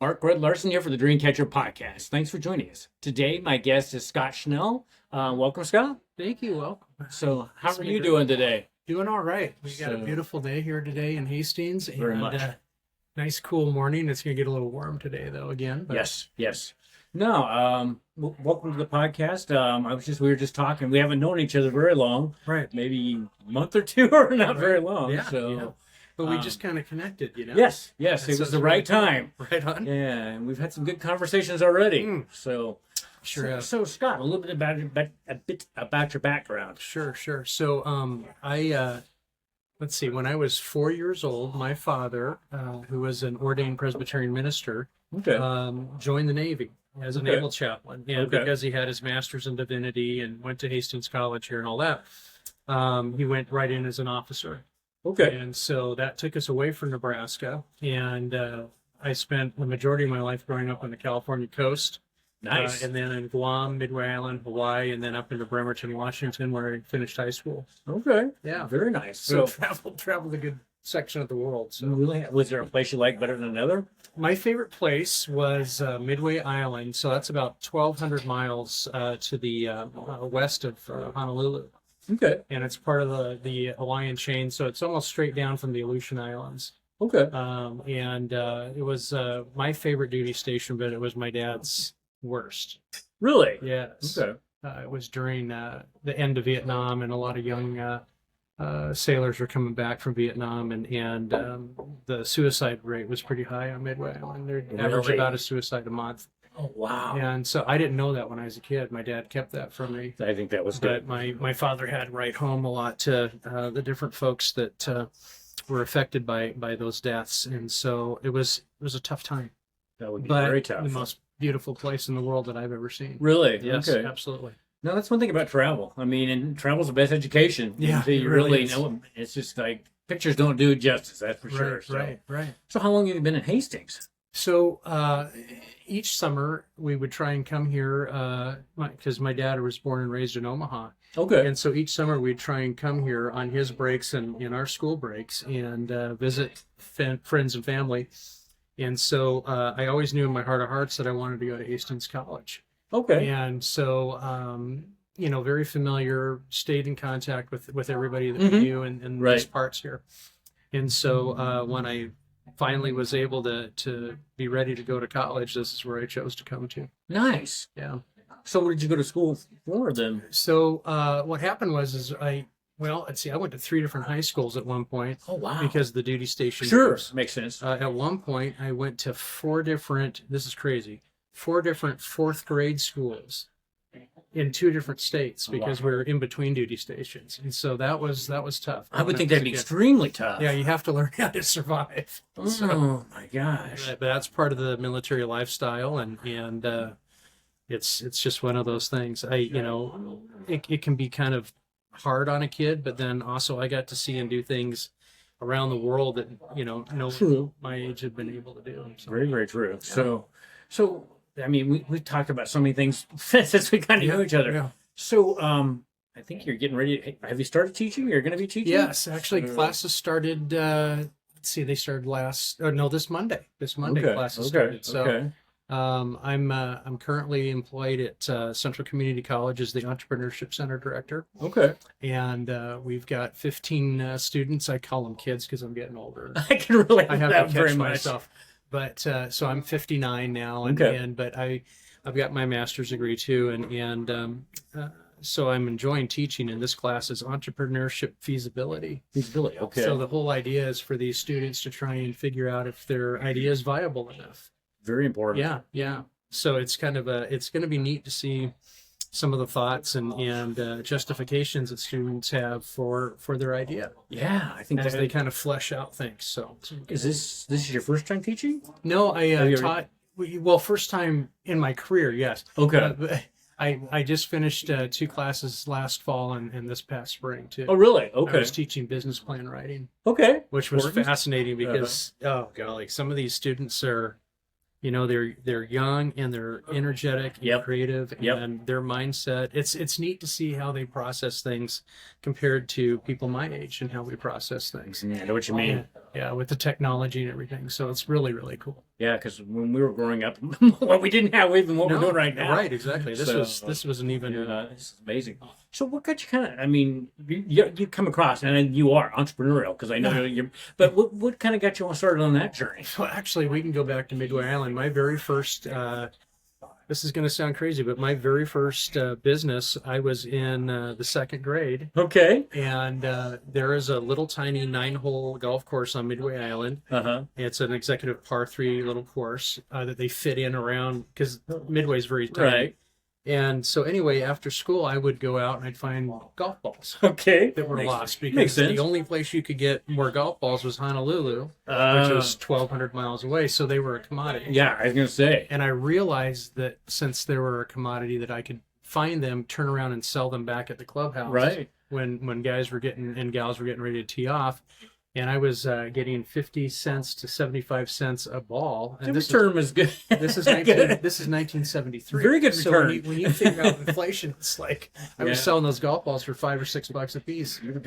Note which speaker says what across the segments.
Speaker 1: Mark Larsen here for the Dreamcatcher podcast. Thanks for joining us. Today, my guest is Scott Snell. Welcome, Scott.
Speaker 2: Thank you. Welcome.
Speaker 1: So, how are you doing today?
Speaker 2: Doing all right. We got a beautiful day here today in Hastings,
Speaker 1: Very
Speaker 2: and
Speaker 1: much.
Speaker 2: Nice cool morning. It's going to get a little warm today, though. Again. But...
Speaker 1: Yes. No, welcome to the podcast. We were just talking. We haven't known each other very long.
Speaker 2: Right.
Speaker 1: Maybe a month or two, or not very long.
Speaker 2: Yeah.
Speaker 1: So.
Speaker 2: Yeah. But we just kind of connected,
Speaker 1: Yes, it was the right time.
Speaker 2: Right on.
Speaker 1: Yeah, and we've had some good conversations already. So,
Speaker 2: sure.
Speaker 1: So Scott, a little bit about your background.
Speaker 2: Sure. So, let's see. When I was 4 years old, my father, who was an ordained Presbyterian minister, joined the Navy as a naval chaplain, and because he had his master's in divinity and went to Hastings College here and all that, he went right in as an officer. And so that took us away from Nebraska, and I spent the majority of my life growing up on the California coast.
Speaker 1: Nice.
Speaker 2: And then in Guam, Midway Island, Hawaii, and then up into Bremerton, Washington, where I finished high school. Yeah.
Speaker 1: Very nice.
Speaker 2: So traveled a good section of the world. So
Speaker 1: really, was there a place you liked better than another?
Speaker 2: My favorite place was Midway Island. So that's about 1,200 miles to the west of Honolulu. And it's part of the Hawaiian chain, so it's almost straight down from the Aleutian Islands. And it was my favorite duty station, but it was my dad's worst.
Speaker 1: Really?
Speaker 2: Yes. It was during the end of Vietnam, and a lot of young sailors were coming back from Vietnam, and the suicide rate was pretty high on Midway Island. They'd average about a suicide a month.
Speaker 1: Oh, wow.
Speaker 2: And so I didn't know that when I was a kid. My dad kept that from me.
Speaker 1: I think that was good.
Speaker 2: But my father had to write home a lot to the different folks that were affected by those deaths. And so it was a tough time.
Speaker 1: That would be very tough.
Speaker 2: The most beautiful place in the world that I've ever seen.
Speaker 1: Really?
Speaker 2: Yes, absolutely.
Speaker 1: No, that's one thing about travel. I mean, and travel's the best education.
Speaker 2: Yeah,
Speaker 1: until you really know. It's just like pictures don't do it justice. That's for sure.
Speaker 2: Right.
Speaker 1: So how long have you been in Hastings?
Speaker 2: So each summer we would try and come here because my dad was born and raised in Omaha. And so each summer we'd try and come here on his breaks and in our school breaks and visit friends and family. And so I always knew in my heart of hearts that I wanted to go to Hastings College. And so, very familiar, stayed in contact with everybody that we knew in these parts here. And so when I finally was able to be ready to go to college, this is where I chose to come to.
Speaker 1: Nice.
Speaker 2: Yeah.
Speaker 1: So what did you go to school for then?
Speaker 2: So what happened was I went to 3 different high schools at one point.
Speaker 1: Oh, wow.
Speaker 2: Because the duty station.
Speaker 1: Sure. Makes sense.
Speaker 2: At one point, I went to 4 different fourth grade schools in 2 different states because we were in between duty stations. And so that was tough.
Speaker 1: I would think that'd be extremely tough.
Speaker 2: Yeah, you have to learn how to survive.
Speaker 1: Oh, my gosh.
Speaker 2: But that's part of the military lifestyle, and it's just one of those things. It can be kind of hard on a kid, but then also I got to see and do things around the world that no my age had been able to do. So.
Speaker 1: Very, very true. Yeah. So I mean, we've talked about so many things since we kind of know each other.
Speaker 2: Yeah.
Speaker 1: So I think you're getting ready. Have you started teaching? You're going to be teaching?
Speaker 2: Yes, actually, classes started. They started this Monday. Classes started. So I'm currently employed at Central Community College as the Entrepreneurship Center Director. And we've got 15 students. I call them kids because I'm getting older.
Speaker 1: I can relate
Speaker 2: I have
Speaker 1: that
Speaker 2: to
Speaker 1: very
Speaker 2: catch
Speaker 1: much.
Speaker 2: myself. But so I'm 59 now, but I've got my master's degree too, and so I'm enjoying teaching. And this class is entrepreneurship feasibility. So the whole idea is for these students to try and figure out if their idea is viable enough.
Speaker 1: Very important.
Speaker 2: Yeah. So it's going to be neat to see some of the thoughts and justifications that students have for their idea.
Speaker 1: Yeah, I think
Speaker 2: as they kind of flesh out things. So
Speaker 1: is this your first time teaching?
Speaker 2: No, I taught. Well, first time in my career, yes. I just finished 2 classes last fall and this past spring too.
Speaker 1: Oh, really?
Speaker 2: I was teaching business plan writing. Which was fascinating because oh golly, some of these students are. They're young and they're energetic and creative and their mindset. It's neat to see how they process things compared to people my age and how we process things.
Speaker 1: I know what you mean.
Speaker 2: Yeah, with the technology and everything. So it's really, really cool.
Speaker 1: Yeah, because when we were growing up, what we didn't have even what we're doing right now.
Speaker 2: Right, exactly. This wasn't even.
Speaker 1: This is amazing. So what got you kind of? I mean, you come across, and you are entrepreneurial because I know you're. But what kind of got you started on that journey?
Speaker 2: Well, actually, we can go back to Midway Island. My very first. This is going to sound crazy, but my very first business, I was in the second grade.
Speaker 1: Okay.
Speaker 2: And there is a little tiny 9-hole golf course on Midway Island.
Speaker 1: Uh-huh.
Speaker 2: It's an executive par 3 little course that they fit in around, because Midway's very tiny.
Speaker 1: Right.
Speaker 2: And so anyway, after school, I would go out and I'd find golf balls.
Speaker 1: Okay.
Speaker 2: That were lost, because the only place you could get more golf balls was Honolulu, which was 1,200 miles away. So they were a commodity.
Speaker 1: Yeah, I was going to say.
Speaker 2: And I realized that since they were a commodity, that I could find them, turn around and sell them back at the clubhouse.
Speaker 1: Right.
Speaker 2: When guys were getting and gals were getting ready to tee off. And I was getting 50 cents to 75 cents a ball. And
Speaker 1: this term is good.
Speaker 2: This is 1973.
Speaker 1: Very good
Speaker 2: so
Speaker 1: return.
Speaker 2: When you figure out inflation, it's like I was selling those golf balls for $5 or $6 a piece in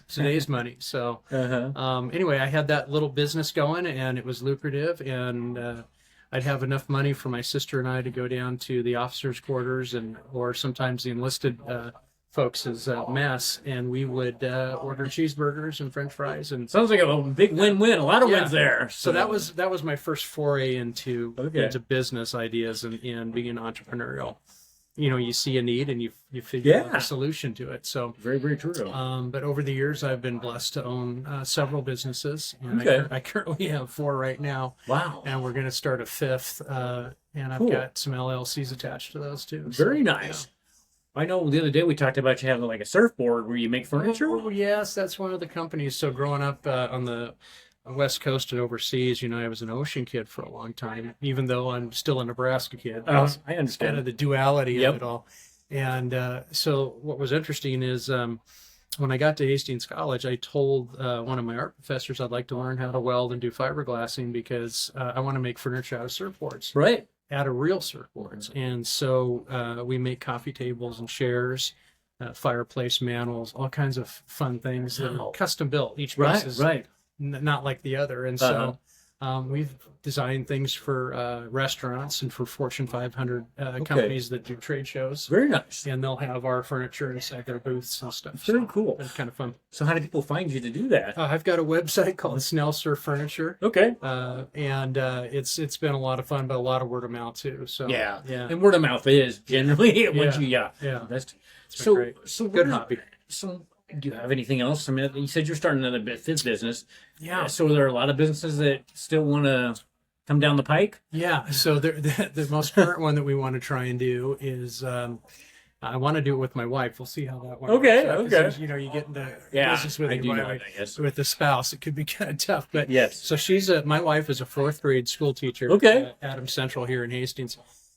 Speaker 2: today's money. So anyway, I had that little business going, and it was lucrative, and I'd have enough money for my sister and I to go down to the officers' quarters or sometimes the enlisted folks' mess, and we would order cheeseburgers and French fries. And
Speaker 1: sounds like a big win-win. A lot of wins there.
Speaker 2: So that was my first foray into business ideas and being entrepreneurial. You see a need and you figure out a solution to it. So
Speaker 1: very, very true.
Speaker 2: But over the years, I've been blessed to own several businesses. And I currently have 4 right now.
Speaker 1: Wow.
Speaker 2: And we're going to start a 5th. And I've got some LLCs attached to those too.
Speaker 1: Very nice. Yeah. I know the other day we talked about you having like a surfboard where you make furniture.
Speaker 2: Oh, yes, that's one of the companies. So growing up on the West Coast and overseas, I was an ocean kid for a long time, even though I'm still a Nebraska kid.
Speaker 1: I understand.
Speaker 2: Kind of the duality of it all. And so what was interesting is when I got to Hastings College, I told one of my art professors I'd like to learn how to weld and do fiberglassing because I want to make furniture out of surfboards.
Speaker 1: Right.
Speaker 2: Out of real surfboards. And so we make coffee tables and chairs, fireplace mantles, all kinds of fun things that are custom built. Each piece is not like the other. And so we've designed things for restaurants and for Fortune 500 companies that do trade shows.
Speaker 1: Very nice.
Speaker 2: And they'll have our furniture inside their booths and stuff.
Speaker 1: Very cool.
Speaker 2: It's kind of fun.
Speaker 1: So how do people find you to do that?
Speaker 2: I've got a website called Snell Surf Furniture.
Speaker 1: Okay.
Speaker 2: And it's been a lot of fun, but a lot of word of mouth too. So
Speaker 1: yeah. And word of mouth is generally once that's so
Speaker 2: great.
Speaker 1: So
Speaker 2: good hobby.
Speaker 1: So do you have anything else? I mean, you said you're starting another business.
Speaker 2: Yeah.
Speaker 1: So there are a lot of businesses that still want to come down the pike?
Speaker 2: Yeah. So the most current one that we want to try and do is I want to do it with my wife. We'll see how that one
Speaker 1: works.
Speaker 2: Okay. You get into business with the spouse. It could be kind of tough. But so my wife is a 4th grade school teacher at Adams Central here in Hastings.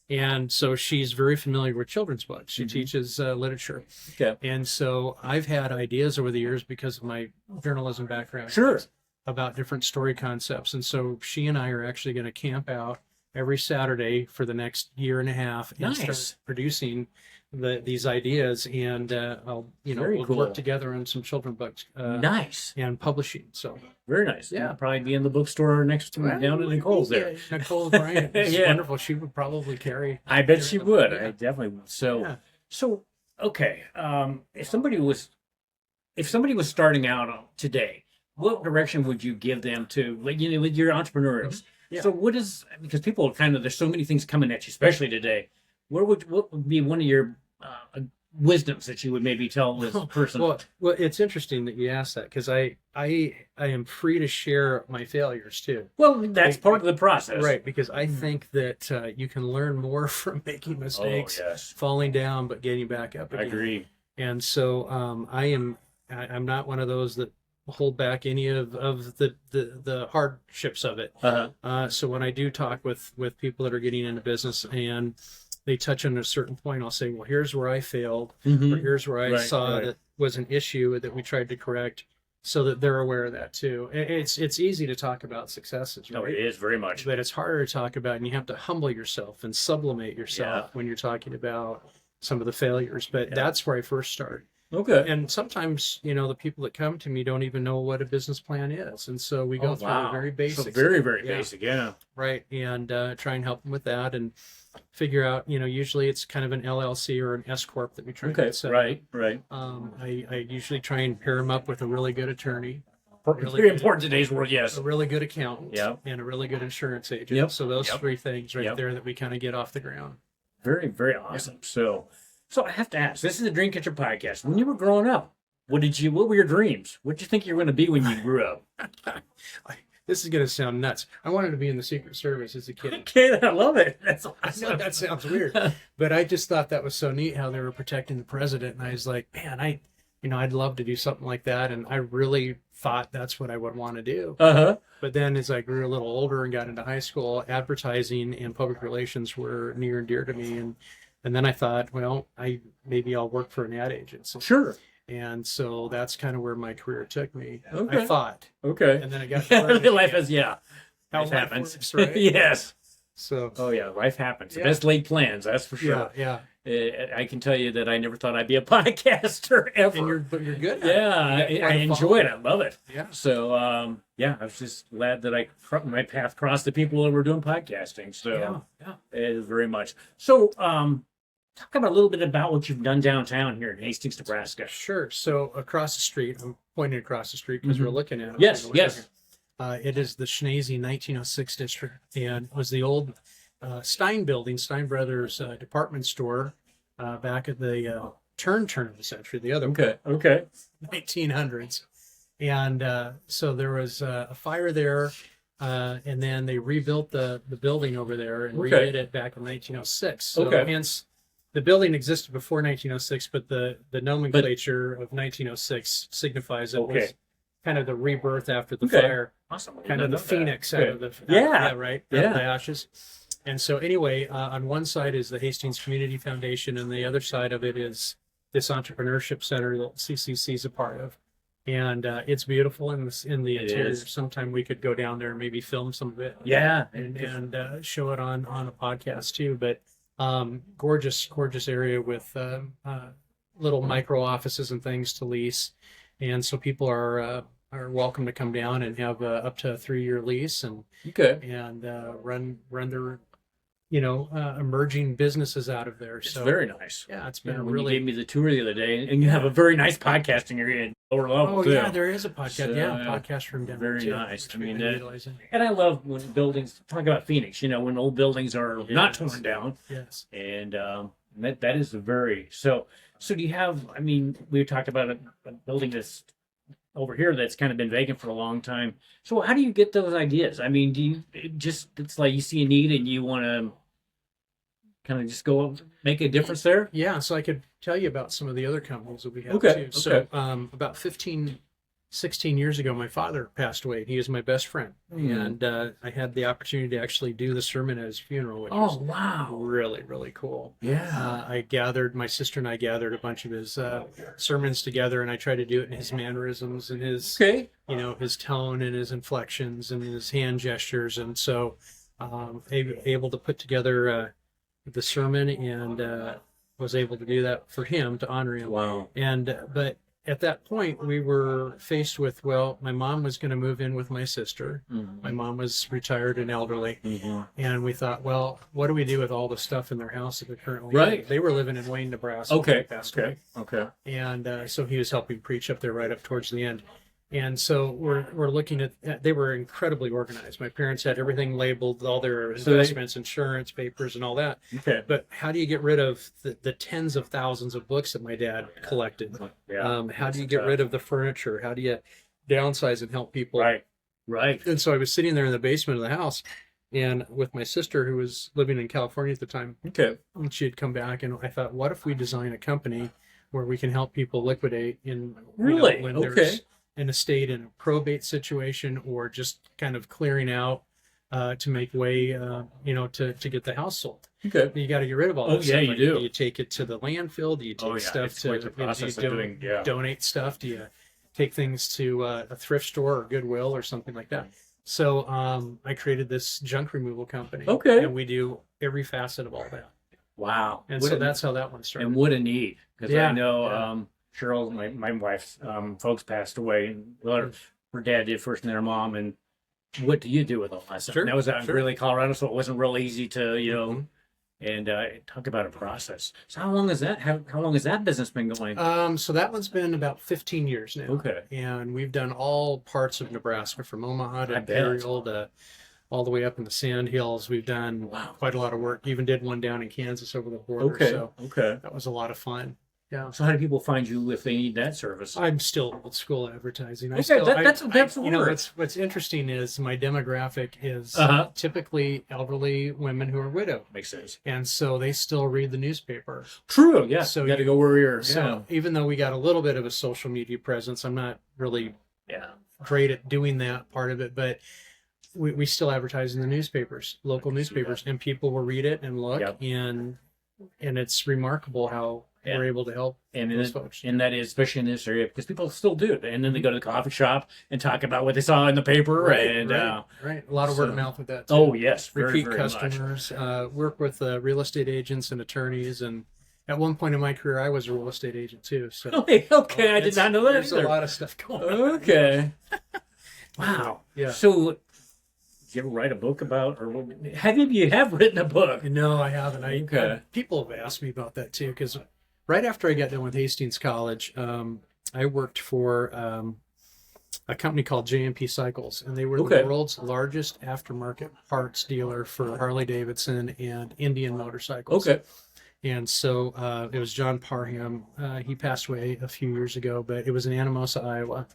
Speaker 2: And so she's very familiar with children's books. She teaches literature.
Speaker 1: Okay.
Speaker 2: And so I've had ideas over the years because of my journalism background.
Speaker 1: Sure.
Speaker 2: About different story concepts. And so she and I are actually going to camp out every Saturday for the next year and a half and start producing these ideas. And we'll work together on some children's books. And publishing. So
Speaker 1: very nice. Yeah. Probably be in the bookstore next to down in Nicole's there.
Speaker 2: Nicole Bryant is wonderful. She would probably carry.
Speaker 1: I bet she would. I definitely would. So okay. If somebody was starting out today, what direction would you give them to, with your entrepreneurs? So what is, because people there's so many things coming at you, especially today. What would be one of your wisdoms that you would maybe tell this person?
Speaker 2: Well, it's interesting that you asked that because I am free to share my failures too.
Speaker 1: Well, that's part of the process.
Speaker 2: Right, because I think that you can learn more from making mistakes, falling down, but getting back up again.
Speaker 1: I agree.
Speaker 2: And so I'm not one of those that hold back any of the hardships of it. So when I do talk with people that are getting into business and they touch on a certain point, I'll say, well, here's where I failed, or here's where I saw that was an issue that we tried to correct, so that they're aware of that too. It's easy to talk about successes, right?
Speaker 1: No, it is very much.
Speaker 2: But it's harder to talk about, and you have to humble yourself and sublimate yourself when you're talking about some of the failures. But that's where I first started.
Speaker 1: Okay.
Speaker 2: And sometimes, the people that come to me don't even know what a business plan is. And so we go through the very basics.
Speaker 1: So very, very basic. Yeah.
Speaker 2: Right. And try and help them with that and figure out, usually it's kind of an LLC or an S Corp that we try to set up.
Speaker 1: Right.
Speaker 2: I usually try and pair them up with a really good attorney.
Speaker 1: Very important in today's world, yes.
Speaker 2: A really good accountant.
Speaker 1: Yep.
Speaker 2: And a really good insurance agent.
Speaker 1: Yep.
Speaker 2: So those three things right there that we kind of get off the ground.
Speaker 1: Very, very awesome. So I have to ask, this is a Dreamcatcher podcast. When you were growing up, what were your dreams? What did you think you were going to be when you grew up?
Speaker 2: This is going to sound nuts. I wanted to be in the Secret Service as a kid.
Speaker 1: Okay, I love it. That's awesome.
Speaker 2: I know that sounds weird, but I just thought that was so neat how they were protecting the president. And I was like, man, I'd love to do something like that. And I really thought that's what I would want to do.
Speaker 1: Uh-huh.
Speaker 2: But then as I grew a little older and got into high school, advertising and public relations were near and dear to me. And then I thought, well, maybe I'll work for an ad agency.
Speaker 1: Sure.
Speaker 2: And so that's kind of where my career took me.
Speaker 1: Okay.
Speaker 2: I thought.
Speaker 1: Okay.
Speaker 2: And then I got
Speaker 1: life is, yeah.
Speaker 2: How
Speaker 1: life happens.
Speaker 2: Works, right?
Speaker 1: Yes.
Speaker 2: So.
Speaker 1: Oh, yeah. Life happens. Yeah. Best laid plans, that's for sure.
Speaker 2: Yeah.
Speaker 1: I can tell you that I never thought I'd be a podcaster ever.
Speaker 2: But you're good at
Speaker 1: it. I enjoy it. I love it.
Speaker 2: Yeah.
Speaker 1: So, I was just glad that my path crossed the people that were doing podcasting. So, it is very much. So, talk about a little bit about what you've done downtown here in Hastings, Nebraska.
Speaker 2: Sure. So across the street, I'm pointing across the street because we're looking at it.
Speaker 1: Yes.
Speaker 2: It is the Schnese 1906 district, and it was the old Stein building, Stein Brothers department store back at the turn of the century, the other
Speaker 1: Okay.
Speaker 2: 1900s. And so there was a fire there, and then they rebuilt the building over there and redid it back in 1906. So hence, the building existed before 1906, but the nomenclature of 1906 signifies it was kind of the rebirth after the fire.
Speaker 1: Awesome.
Speaker 2: Kind of the phoenix out of the out of the ashes. And so anyway, on one side is the Hastings Community Foundation, and the other side of it is this Entrepreneurship Center that CCC is a part of. And it's beautiful in the interior. Sometime we could go down there and maybe film some of it.
Speaker 1: Yeah.
Speaker 2: And show it on a podcast too. But gorgeous area with little micro offices and things to lease. And so people are welcome to come down and have up to a 3-year lease and run their emerging businesses out of there.
Speaker 1: It's very nice.
Speaker 2: Yeah, it's been
Speaker 1: when you gave me the tour the other day, and you have a very nice podcasting area in lower level too.
Speaker 2: Yeah, there is a podcast.
Speaker 1: So,
Speaker 2: podcast room down there
Speaker 1: very
Speaker 2: too.
Speaker 1: nice. I mean, and I love when buildings talk about Phoenix. When old buildings are not torn down.
Speaker 2: Yes.
Speaker 1: And that is so. Do you have? I mean, we talked about a building that's over here that's kind of been vacant for a long time. So how do you get those ideas? I mean, it's like you see a need and you want to kind of just go up, make a difference there?
Speaker 2: Yeah, so I could tell you about some of the other companies that we have too. So about 16 years ago, my father passed away. He was my best friend. And I had the opportunity to actually do the sermon at his funeral, which was really, really cool.
Speaker 1: Yeah.
Speaker 2: My sister and I gathered a bunch of his sermons together, and I tried to do it in his mannerisms and his, his tone and his inflections and his hand gestures. And so able to put together the sermon and was able to do that for him to honor him.
Speaker 1: Wow.
Speaker 2: But at that point, we were faced with, my mom was going to move in with my sister. Mm-hmm. My mom was retired and elderly. Mm-hmm. And we thought, what do we do with all the stuff in their house that they're currently in? They were living in Wayne, Nebraska.
Speaker 1: Okay.
Speaker 2: And so he was helping preach up there right up towards the end. And so we're looking at, they were incredibly organized. My parents had everything labeled, all their investments, insurance, papers, and all that.
Speaker 1: Okay.
Speaker 2: But how do you get rid of the tens of thousands of books that my dad collected?
Speaker 1: Yeah.
Speaker 2: How do you get rid of the furniture? How do you downsize and help people?
Speaker 1: Right.
Speaker 2: And so I was sitting there in the basement of the house and with my sister who was living in California at the time.
Speaker 1: Okay.
Speaker 2: And she had come back and I thought, what if we design a company where we can help people liquidate when there's an estate in a probate situation or just kind of clearing out to make way, to get the house sold.
Speaker 1: Okay.
Speaker 2: You got to get rid of all that stuff.
Speaker 1: You do.
Speaker 2: Do you take it to the landfill? Do you take stuff to donate stuff? Do you take things to a thrift store or Goodwill or something like that? So I created this junk removal company.
Speaker 1: Okay.
Speaker 2: And we do every facet of all that.
Speaker 1: Wow.
Speaker 2: And so that's how that one started.
Speaker 1: And what a need. Because I know Cheryl, my wife's folks passed away, and her dad did first, and then her mom. And what do you do with all that stuff?
Speaker 2: Sure,
Speaker 1: And that was out in
Speaker 2: sure.
Speaker 1: Greeley, Colorado, so it wasn't real easy to,
Speaker 2: Mhm.
Speaker 1: and talk about a process. So how long is that? How long has that business been going?
Speaker 2: So that one's been about 15 years now.
Speaker 1: Okay.
Speaker 2: And we've done all parts of Nebraska, from Omaha to
Speaker 1: I bet.
Speaker 2: Imperial to all the way up in the Sand Hills. We've done quite a lot of work. Even did one down in Kansas over the border.
Speaker 1: Okay.
Speaker 2: So
Speaker 1: Okay.
Speaker 2: that was a lot of fun. Yeah.
Speaker 1: So how do people find you if they need that service?
Speaker 2: I'm still old school advertising.
Speaker 1: That's
Speaker 2: You know,
Speaker 1: word.
Speaker 2: what's interesting is my demographic is typically elderly women who are widowed,
Speaker 1: Makes sense.
Speaker 2: and so they still read the newspaper.
Speaker 1: True. Yeah.
Speaker 2: So
Speaker 1: you got to go where you're.
Speaker 2: So even though we got a little bit of a social media presence, I'm not really great at doing that part of it, but we still advertise in the newspapers, local newspapers, and people will read it and look, and it's remarkable how we're able to help those folks.
Speaker 1: And that is, especially in this area, because people still do it. And then they go to the coffee shop and talk about what they saw in the paper.
Speaker 2: Right.
Speaker 1: A
Speaker 2: lot of word of mouth with that too.
Speaker 1: Oh, yes.
Speaker 2: Repeat
Speaker 1: very
Speaker 2: customers, work with real estate agents and attorneys. And at one point in my career, I was a real estate agent too. So
Speaker 1: okay, I did not know that
Speaker 2: There's
Speaker 1: either.
Speaker 2: a lot of stuff going on.
Speaker 1: Okay. Wow.
Speaker 2: Yeah.
Speaker 1: So, did you ever write a book about, or have you have written a book?
Speaker 2: No, I haven't. People have asked me about that too, because right after I got done with Hastings College, I worked for a company called JMP Cycles, and they were the world's largest aftermarket parts dealer for Harley Davidson and Indian motorcycles. Okay. And so it was John Parham. He passed away a few years ago, but it was in Anamosa, Iowa.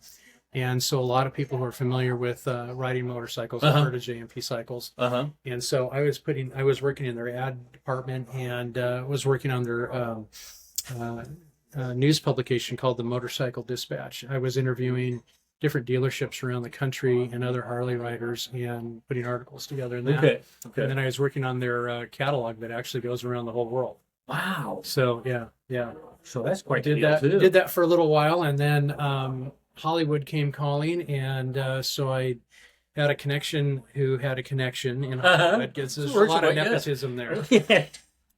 Speaker 2: And so a lot of people who are familiar with riding motorcycles have heard of JMP Cycles. And so I was working in their ad department, and was working on their news publication called the Motorcycle Dispatch. I was interviewing different dealerships around the country and other Harley riders and putting articles together in that. Okay. And then I was working on their catalog that actually goes around the whole world.
Speaker 1: Wow.
Speaker 2: So yeah.
Speaker 1: So that's quite
Speaker 2: did that too. Did that for a little while, and then Hollywood came calling, and so I had a connection who had a connection in Hollywood. There's a lot of nepotism there.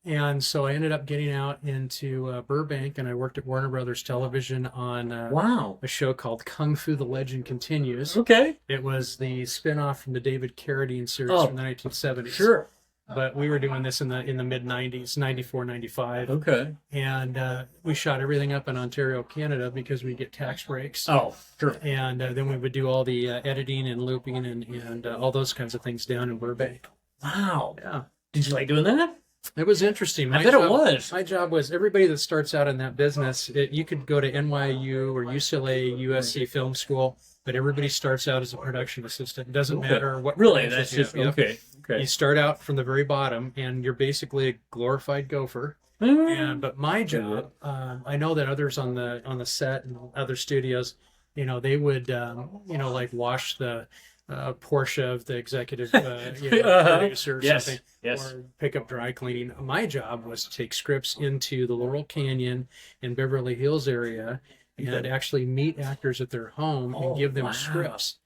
Speaker 2: And so I ended up getting out into Burbank, and I worked at Warner Brothers Television on a show called Kung Fu: The Legend Continues. Okay. It was the spinoff from the David Carradine series from the 1970s. Sure. But we were doing this in the mid-90s, 94, 95. Okay. And we shot everything up in Ontario, Canada, because we get tax breaks. Oh, sure. And then we would do all the editing and looping and all those kinds of things down in Burbank. Wow. Yeah.
Speaker 1: Did you like doing that?
Speaker 2: It was interesting.
Speaker 1: I bet it was.
Speaker 2: My job was, everybody that starts out in that business, you could go to NYU or UCLA, USC Film School, but everybody starts out as a production assistant. It doesn't matter what.
Speaker 1: Really? That's just, okay.
Speaker 2: You start out from the very bottom, and you're basically a glorified gopher. But my job, I know that others on the set and other studios, they would, like wash the Porsche of the executive producer or something, or pick up dry cleaning. My job was to take scripts into the Laurel Canyon and Beverly Hills area and actually meet actors at their home and give them scripts.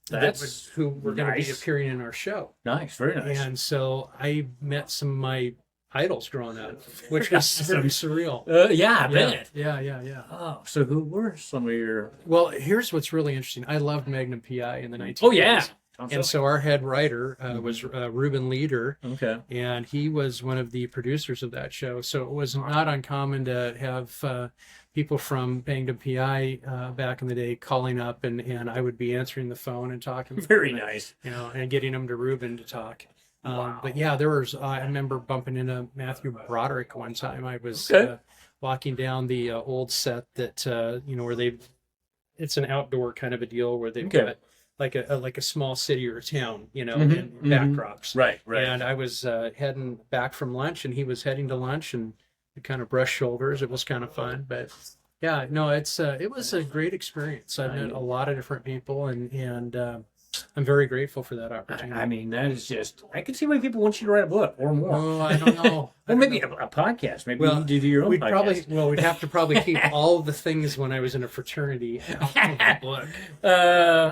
Speaker 2: That's who were going to be appearing in our show. Nice, very nice. And so I met some of my idols growing up, which was very surreal.
Speaker 1: Yeah, I bet.
Speaker 2: Yeah.
Speaker 1: Oh, so who were some of your...
Speaker 2: Well, here's what's really interesting. I loved Magnum PI in the 1980s.
Speaker 1: Oh, yeah.
Speaker 2: And so our head writer was Ruben Leader. Okay. And he was one of the producers of that show. So it was not uncommon to have people from Magnum PI back in the day calling up, and I would be answering the phone and talking.
Speaker 1: Very nice.
Speaker 2: And getting them to Ruben to talk. But yeah, there was, I remember bumping into Matthew Broderick one time. I was walking down the old set that, where it's an outdoor kind of a deal where they've got like a small city or a town, and backdrops. Right. And I was heading back from lunch, and he was heading to lunch, and we kind of brushed shoulders. It was kind of fun, but yeah, no, it was a great experience. I met a lot of different people, and I'm very grateful for that opportunity.
Speaker 1: I mean, that is just, I can see why people want you to write a book or more.
Speaker 2: Oh, I don't know.
Speaker 1: Or maybe a podcast. Maybe you do your own podcast.
Speaker 2: We'd have to probably keep all the things when I was in a fraternity out of the book.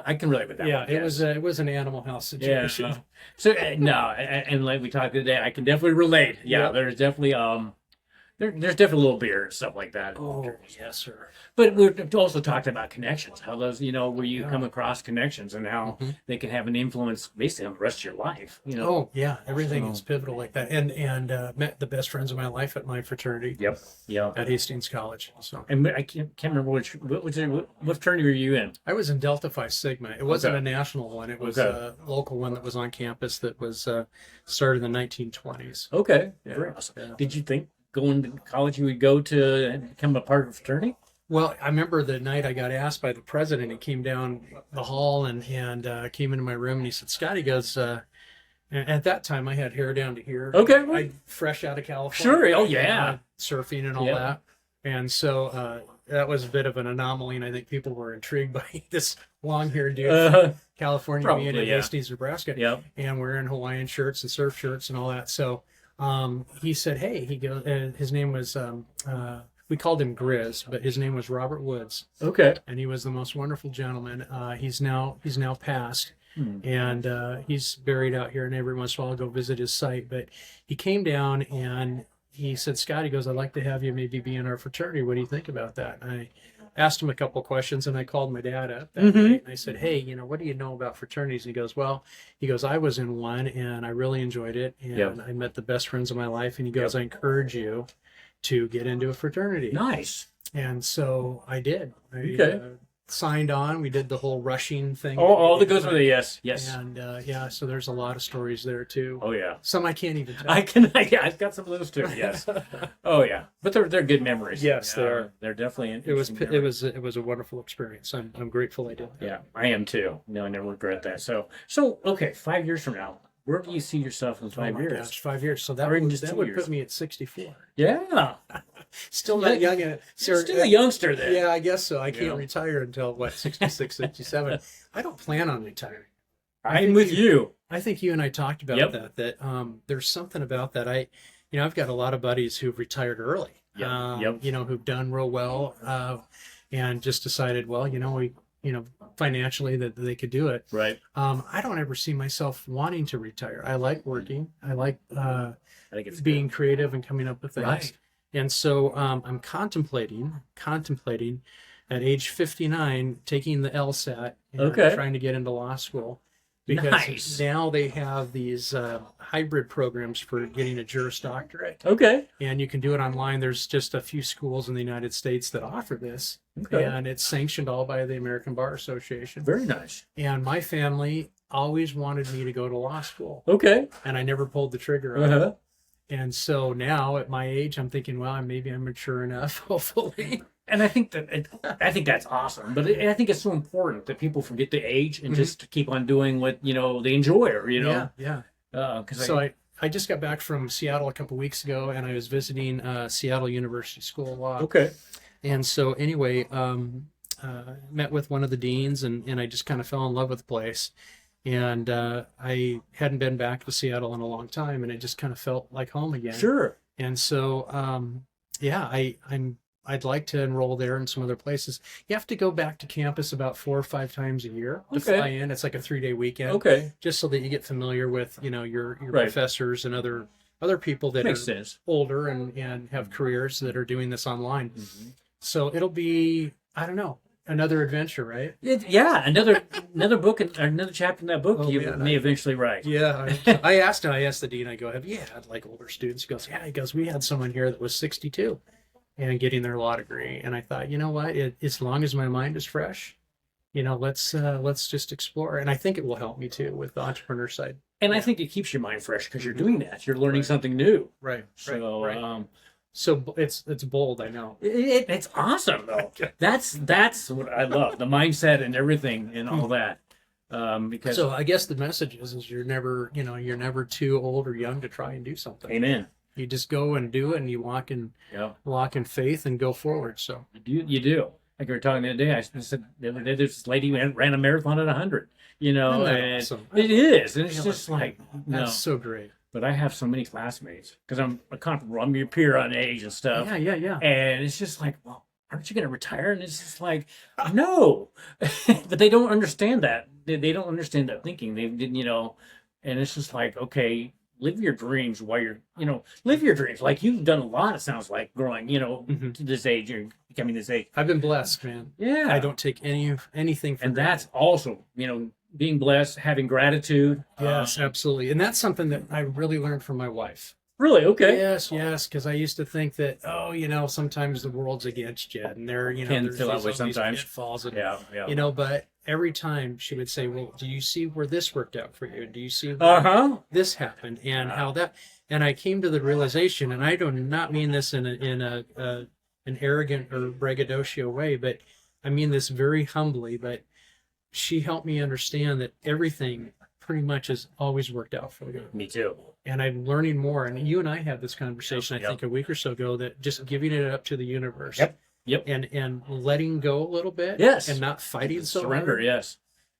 Speaker 1: I can relate with that.
Speaker 2: Yeah, it was an Animal House situation.
Speaker 1: Yeah. So, no, and like we talked today, I can definitely relate. Yeah, there's definitely, there's definitely a little beer and stuff like that.
Speaker 2: Oh, yes, sir.
Speaker 1: But we're also talking about connections, how those, where you come across connections and how they can have an influence basically on the rest of your life,
Speaker 2: Oh, yeah. Everything is pivotal like that. And met the best friends of my life at my fraternity.
Speaker 1: Yep.
Speaker 2: At Hastings College. So.
Speaker 1: And I can't remember what fraternity were you in?
Speaker 2: I was in Delta Phi Sigma. It wasn't a national one. It was a local one that was on campus that was started in the 1920s.
Speaker 1: Okay. Yeah. Very awesome. Yeah. Did you think going to college you would go to become a part of a fraternity?
Speaker 2: Well, I remember the night I got asked by the president. He came down the hall and came into my room and he said, "Scott," he goes, at that time I had hair down to here.
Speaker 1: Okay.
Speaker 2: Fresh out of California.
Speaker 1: Sure. Oh, yeah.
Speaker 2: Surfing and all that. And so that was a bit of an anomaly, and I think people were intrigued by this long-haired dude from California being in Hastings, Nebraska.
Speaker 1: Yep.
Speaker 2: And wearing Hawaiian shirts and surf shirts and all that. So he said, "Hey," he goes, his name was, we called him Grizz, but his name was Robert Woods.
Speaker 1: Okay.
Speaker 2: And he was the most wonderful gentleman. He's now passed. And he's buried out here, and every once in a while I'll go visit his site. But he came down and he said, "Scott," he goes, "I'd like to have you maybe be in our fraternity. What do you think about that?" And I asked him a couple of questions, and I called my dad up that night, and I said, "Hey, what do you know about fraternities?" And he goes, "Well," he goes, "I was in one, and I really enjoyed it, and I met the best friends of my life." And he goes, "I encourage you to get into a fraternity."
Speaker 1: Nice.
Speaker 2: And so I did.
Speaker 1: Okay.
Speaker 2: Signed on. We did the whole rushing thing.
Speaker 1: All that goes with it. Yes.
Speaker 2: And so there's a lot of stories there too.
Speaker 1: Oh yeah.
Speaker 2: Some I can't even tell.
Speaker 1: I've got some of those too. Yes. Oh yeah. But they're good memories.
Speaker 2: Yes, they are.
Speaker 1: They're definitely.
Speaker 2: It was a wonderful experience. I'm grateful I did that.
Speaker 1: Yeah, I am too. No, I never regret that. So okay, 5 years from now, where do you see yourself in 5 years?
Speaker 2: Gosh, 5 years. So that would put me at 64.
Speaker 1: Yeah.
Speaker 2: Still not young. You're
Speaker 1: still a youngster then.
Speaker 2: Yeah, I guess so. I can't retire until 66, 67. I don't plan on retiring.
Speaker 1: I'm with you.
Speaker 2: I think you and I talked about that there's something about that. I've got a lot of buddies who've retired early. Who've done real well and just decided, financially that they could do it.
Speaker 1: Right.
Speaker 2: I don't ever see myself wanting to retire. I like working. I like being creative and coming up with things.
Speaker 1: Right.
Speaker 2: And so I'm contemplating at age 59 taking the LSAT and trying to get into law school. Because now they have these hybrid programs for getting a Juris Doctorate.
Speaker 1: Okay.
Speaker 2: And you can do it online. There's just a few schools in the United States that offer this. Okay. And it's sanctioned all by the American Bar Association.
Speaker 1: Very nice.
Speaker 2: And my family always wanted me to go to law school.
Speaker 1: Okay.
Speaker 2: And I never pulled the trigger on it. And so now at my age, I'm thinking, maybe I'm mature enough, hopefully.
Speaker 1: And I think that's awesome. But I think it's so important that people forget the age and just keep on doing what, they enjoy.
Speaker 2: Yeah. I just got back from Seattle a couple weeks ago, and I was visiting Seattle University School of Law.
Speaker 1: Okay.
Speaker 2: And so anyway, met with one of the deans, and I just kind of fell in love with the place. And I hadn't been back to Seattle in a long time, and it just kind of felt like home again.
Speaker 1: Sure.
Speaker 2: And so, I'd like to enroll there and some other places. You have to go back to campus about 4 or 5 times a year to fly in. It's like a 3-day weekend. Okay. Just so that you get familiar with, your professors and other people that are older and have careers that are doing this online. Mm-hmm. So it'll be, I don't know, another adventure, right?
Speaker 1: Another book, another chapter in that book may eventually write.
Speaker 2: Yeah. I asked the dean, I go, "Have you had like older students?" He goes, "Yeah." He goes, "We had someone here that was 62 and getting their law degree." And I thought, you know what? As long as my mind is fresh, let's just explore. And I think it will help me too with the entrepreneur side.
Speaker 1: And I think it keeps your mind fresh because you're doing that. You're learning something new.
Speaker 2: Right.
Speaker 1: So,
Speaker 2: so it's bold, I know.
Speaker 1: It's awesome though. That's what I love, the mindset and everything and all that. Because
Speaker 2: so I guess the message is you're never too old or young to try and do something.
Speaker 1: Amen.
Speaker 2: You just go and do it, and you walk in faith and go forward. So
Speaker 1: you do. Like we were talking the other day, I said the other day, this lady ran a marathon at 100. And
Speaker 2: awesome?
Speaker 1: It is, and it's just like
Speaker 2: that's so great.
Speaker 1: But I have so many classmates because I'm your peer on age and stuff.
Speaker 2: Yeah. And
Speaker 1: it's just like, well, aren't you going to retire? And it's just like, no, but they don't understand that. They don't understand that thinking. They didn't, and it's just like, okay, live your dreams while you're, live your dreams. Like you've done a lot, it sounds like, growing, to this age, you're becoming this age.
Speaker 2: I've been blessed, man.
Speaker 1: Yeah.
Speaker 2: I don't take anything for
Speaker 1: And
Speaker 2: granted.
Speaker 1: that's also, being blessed, having gratitude.
Speaker 2: Yes, absolutely. And that's something that I really learned from my wife.
Speaker 1: Really? Okay.
Speaker 2: Yes, because I used to think that, sometimes the world's against you, and
Speaker 1: Can feel that way sometimes.
Speaker 2: Pitfalls, and,
Speaker 1: Yeah.
Speaker 2: but every time she would say, "Well, do you see where this worked out for you? Do you see where this happened, and how that?" And I came to the realization, and I do not mean this in an arrogant or braggadocio way, but I mean this very humbly. But she helped me understand that everything pretty much has always worked out for you.
Speaker 1: Me too.
Speaker 2: And I'm learning more. And you and I had this conversation, I think, a week or so ago, that just giving it up to the universe.
Speaker 1: Yep.
Speaker 2: And letting go a little bit.
Speaker 1: Yes.
Speaker 2: And not fighting so
Speaker 1: surrender.
Speaker 2: hard.
Speaker 1: Yes.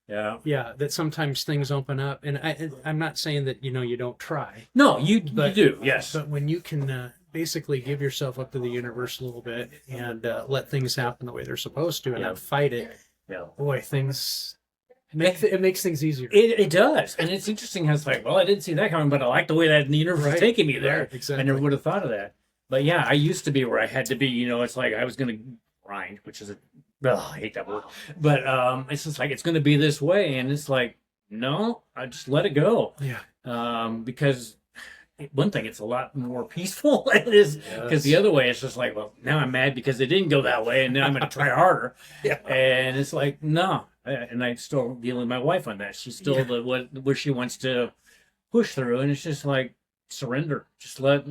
Speaker 1: Yeah.
Speaker 2: Yeah. That sometimes things open up. And I'm not saying that, you don't try.
Speaker 1: No, you do. Yes.
Speaker 2: But when you can basically give yourself up to the universe a little bit and let things happen the way they're supposed to and not fight it, boy, it makes things easier.
Speaker 1: It does. And it's interesting how it's like, well, I didn't see that coming, but I like the way that the universe is taking me there.
Speaker 2: Right, exactly.
Speaker 1: I never would have thought of that. But yeah, I used to be where I had to be, it's like I was going to grind, which is I hate that word. But it's just like, it's going to be this way. And it's like, no, I just let it go.
Speaker 2: Yeah.
Speaker 1: Because one thing, it's a lot more peaceful. It is, because the other way, it's just like, well, now I'm mad because it didn't go that way. And now I'm going to try harder. And it's like, no. And I'm still dealing with my wife on that. She's still where she wants to push through, and it's just like surrender. Just let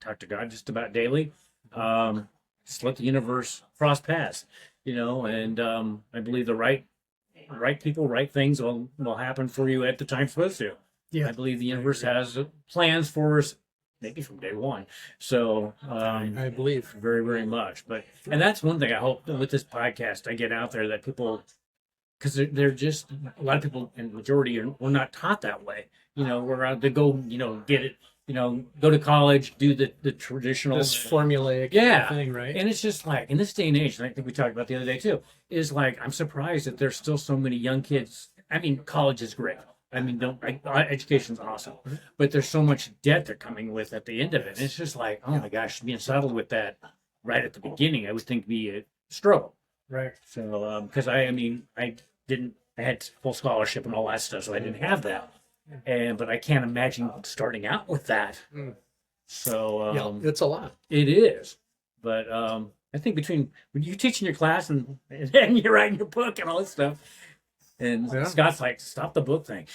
Speaker 1: talk to God just about daily. Just let the universe cross paths, And I believe the right people, right things will happen for you at the time it's supposed to. Yeah, I believe the universe has plans for us, maybe from day one. So
Speaker 2: I believe
Speaker 1: very, very much. And that's one thing I hope that with this podcast I get out there, that people. Because they're just, a lot of people, and the majority we're not taught that way. We're out to go, get it, go to college, do the traditional.
Speaker 2: This formulaic thing, right?
Speaker 1: And it's just like, in this day and age, and I think we talked about the other day too, is like, I'm surprised that there's still so many young kids. I mean, college is great. I mean, education's awesome. But there's so much debt they're coming with at the end of it. And it's just like, oh my gosh, being saddled with that right at the beginning, I would think be a struggle.
Speaker 2: Right.
Speaker 1: So, because I had full scholarship and all that stuff, so I didn't have that. But I can't imagine starting out with that. So,
Speaker 2: it's a lot.
Speaker 1: It is. But I think between when you teach in your class and you're writing your book and all this stuff, and Scott's like, stop the book thing.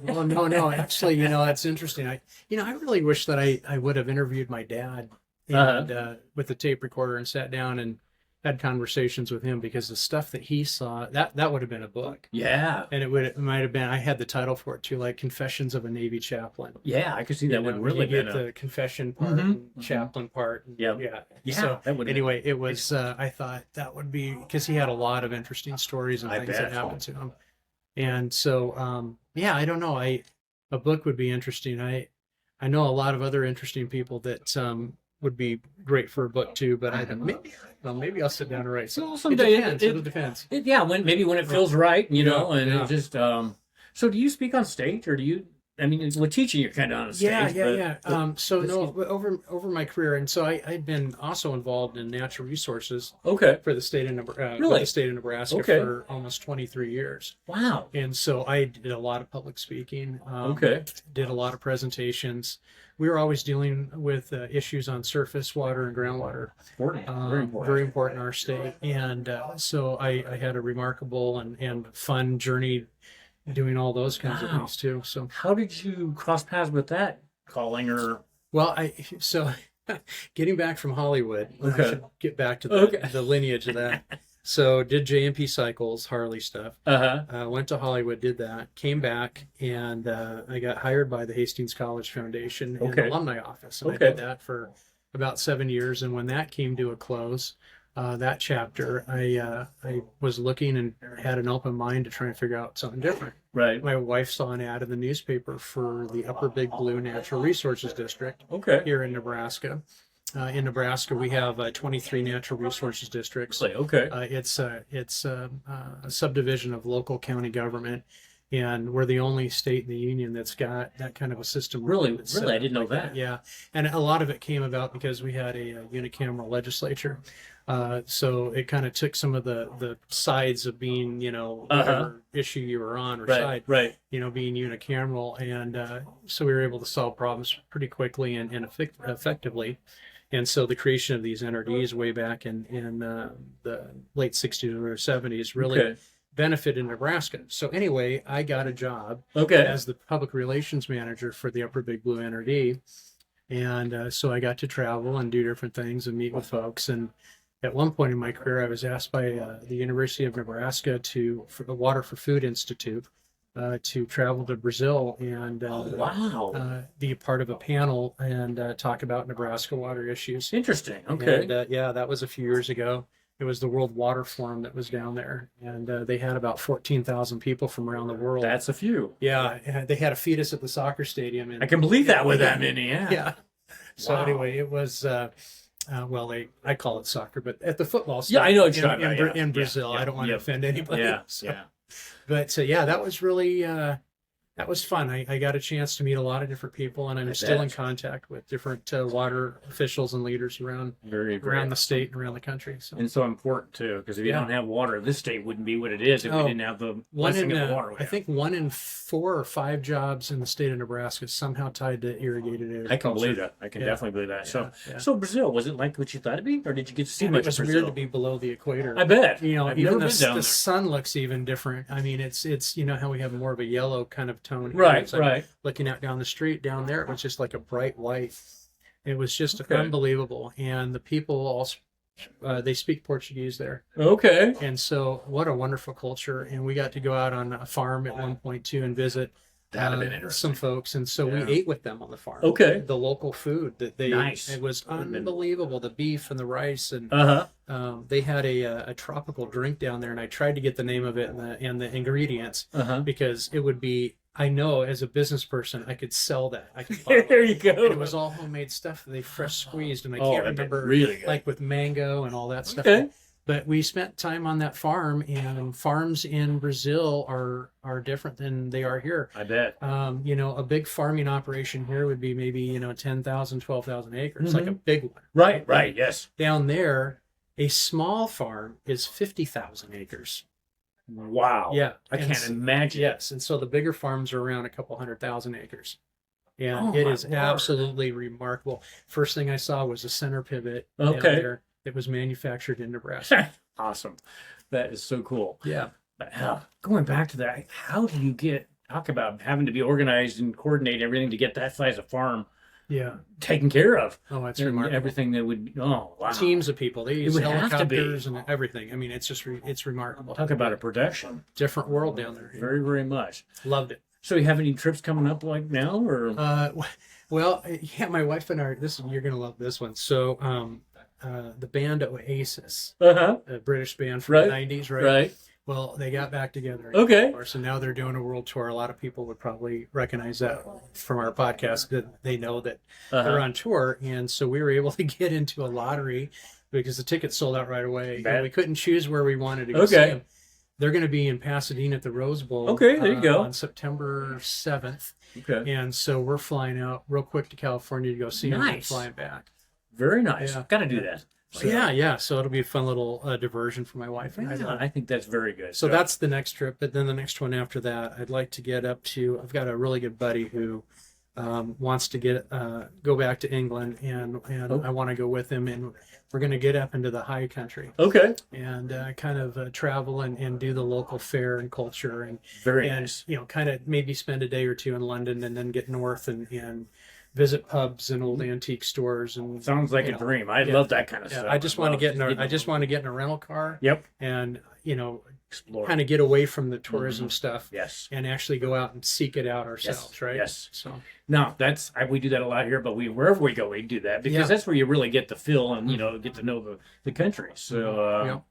Speaker 2: Well, no. Actually, that's interesting. I really wish that I would have interviewed my dad and with the tape recorder and sat down and had conversations with him, because the stuff that he saw, that would have been a book.
Speaker 1: Yeah.
Speaker 2: And it might have been, I had the title for it too, like Confessions of a Navy Chaplain.
Speaker 1: Yeah, I could see that would really be
Speaker 2: the confession part and chaplain part.
Speaker 1: Yeah.
Speaker 2: So
Speaker 1: that would
Speaker 2: anyway, it was, I thought that would be, because he had a lot of interesting stories and things that happened to him. And so, I don't know. A book would be interesting. I know a lot of other interesting people that, would be great for a book too, but I don't. Maybe I'll sit down and write. So someday it depends.
Speaker 1: When it feels right, it just. So do you speak on stage, or do you? I mean, with teaching, you're kind of on stage.
Speaker 2: Over my career, and so I'd been also involved in natural resources.
Speaker 1: Okay.
Speaker 2: For the state of Nebraska.
Speaker 1: Really?
Speaker 2: The state of Nebraska for almost 23 years.
Speaker 1: Wow.
Speaker 2: And so I did a lot of public speaking. Did a lot of presentations. We were always dealing with issues on surface water and groundwater. Very important in our state. And so I had a remarkable and fun journey doing all those kinds of things too. So
Speaker 1: how did you cross paths with that calling? Or
Speaker 2: getting back from Hollywood, I should get back to the lineage of that. So did JMP cycles, Harley stuff. Went to Hollywood, did that, came back, and I got hired by the Hastings College Foundation in the alumni office. And I did that for about 7 years. And when that came to a close, that chapter, I was looking and had an open mind to try and figure out something different.
Speaker 1: Right.
Speaker 2: My wife saw an ad in the newspaper for the Upper Big Blue Natural Resources District here in Nebraska. In Nebraska, we have 23 natural resources districts.
Speaker 1: Okay.
Speaker 2: It's a subdivision of local county government, And we're the only state in the union that's got that kind of a system.
Speaker 1: Really? I didn't know that.
Speaker 2: Yeah. And a lot of it came about because we had a unicameral legislature. So it kind of took some of the sides of being, whatever issue you were on or side, being unicameral. And so we were able to solve problems pretty quickly and effectively. And so the creation of these NRDs way back in the late 60s or 70s really benefited Nebraska. So anyway, I got a job as the public relations manager for the Upper Big Blue NRD. And so I got to travel and do different things and meet with folks. And at one point in my career, I was asked by the University of Nebraska for the Water for Food Institute to travel to Brazil and be a part of a panel and talk about Nebraska water issues.
Speaker 1: Interesting. Okay.
Speaker 2: And that was a few years ago. It was the World Water Forum that was down there, and they had about 14,000 people from around the world.
Speaker 1: That's a few.
Speaker 2: Yeah, they had a fetus at the soccer stadium.
Speaker 1: I can believe that with that many. Yeah.
Speaker 2: So anyway, it was. I call it soccer, but at the football stadium.
Speaker 1: Yeah, I know what you're talking about.
Speaker 2: In Brazil. I don't want to offend anybody.
Speaker 1: Yeah.
Speaker 2: But that was really that was fun. I got a chance to meet a lot of different people, and I'm still in contact with different water officials and leaders around the state and around the country. So.
Speaker 1: And so important too, because if you don't have water, this state wouldn't be what it is if we didn't have the blessing of the water.
Speaker 2: I think 1 in 4 or 5 jobs in the state of Nebraska is somehow tied to irrigated agriculture.
Speaker 1: I can believe that. I can definitely believe that. So Brazil, was it like what you thought it'd be, or did you get to see much of Brazil?
Speaker 2: It was weird to be below the equator.
Speaker 1: I bet.
Speaker 2: Even the sun looks even different. I mean, it's how we have more of a yellow kind of tone here.
Speaker 1: Right.
Speaker 2: Looking out down the street down there, it was just like a bright white. It was just unbelievable. And the people also, they speak Portuguese there.
Speaker 1: Okay.
Speaker 2: And so what a wonderful culture. And we got to go out on a farm at one point too and visit some folks. And so we ate with them on the farm.
Speaker 1: Okay.
Speaker 2: The local food that they, it was unbelievable. The beef and the rice and they had a tropical drink down there. And I tried to get the name of it and the ingredients because it would be, I know as a business person, I could sell that. I could buy
Speaker 1: there you go.
Speaker 2: And it was all homemade stuff. They fresh squeezed, and I can't remember like with mango and all that stuff.
Speaker 1: Okay.
Speaker 2: But we spent time on that farm, and farms in Brazil are different than they are here.
Speaker 1: I bet.
Speaker 2: A big farming operation here would be maybe 10,000, 12,000 acres, like a big one.
Speaker 1: Right. Yes.
Speaker 2: Down there, a small farm is 50,000 acres.
Speaker 1: Wow.
Speaker 2: Yeah.
Speaker 1: I can't imagine.
Speaker 2: Yes. And so the bigger farms are around a couple 100,000 acres. And it is absolutely remarkable. First thing I saw was a center pivot down there that was manufactured in Nebraska.
Speaker 1: Awesome. That is so cool.
Speaker 2: Yeah.
Speaker 1: But going back to that, how do you talk about having to be organized and coordinate everything to get that size of farm taken care of?
Speaker 2: Oh, it's remarkable.
Speaker 1: Everything that would,
Speaker 2: teams of people. They use helicopters and everything. I mean, it's just, it's remarkable.
Speaker 1: Talk about a production.
Speaker 2: Different world down there.
Speaker 1: Very, very much.
Speaker 2: Loved it.
Speaker 1: So you have any trips coming up like now or?
Speaker 2: My wife and I, you're going to love this one. So, the band Oasis,
Speaker 1: a
Speaker 2: British band from the 90s,
Speaker 1: Right.
Speaker 2: Well, they got back together.
Speaker 1: Okay.
Speaker 2: So now they're doing a world tour. A lot of people would probably recognize that from our podcast, that they know that they're on tour. And so we were able to get into a lottery because the tickets sold out right away. And we couldn't choose where we wanted to go see them. They're going to be in Pasadena at the Rose Bowl.
Speaker 1: Okay, there you go.
Speaker 2: On September 7th.
Speaker 1: Okay.
Speaker 2: And so we're flying out real quick to California to go see them and flying back.
Speaker 1: Very nice. Got to do that.
Speaker 2: So, yeah. So it'll be a fun little diversion for my wife.
Speaker 1: I think that's very good.
Speaker 2: So that's the next trip. But then the next one after that, I'd like to get up to, I've got a really good buddy who wants to go back to England, and I want to go with him. And we're going to get up into the high country.
Speaker 1: Okay.
Speaker 2: And kind of travel and do the local fare and culture. And
Speaker 1: nice.
Speaker 2: Kind of maybe spend a day or two in London and then get north and visit pubs and old antique stores. And
Speaker 1: sounds like a dream. I love that kind of stuff.
Speaker 2: I just want to get in a rental car.
Speaker 1: Yep.
Speaker 2: And
Speaker 1: explore,
Speaker 2: kind of get away from the tourism stuff.
Speaker 1: Yes.
Speaker 2: And actually go out and seek it out ourselves. Right.
Speaker 1: Yes.
Speaker 2: So
Speaker 1: now we do that a lot here, but wherever we go, we do that because that's where you really get the feel and get to know the country. So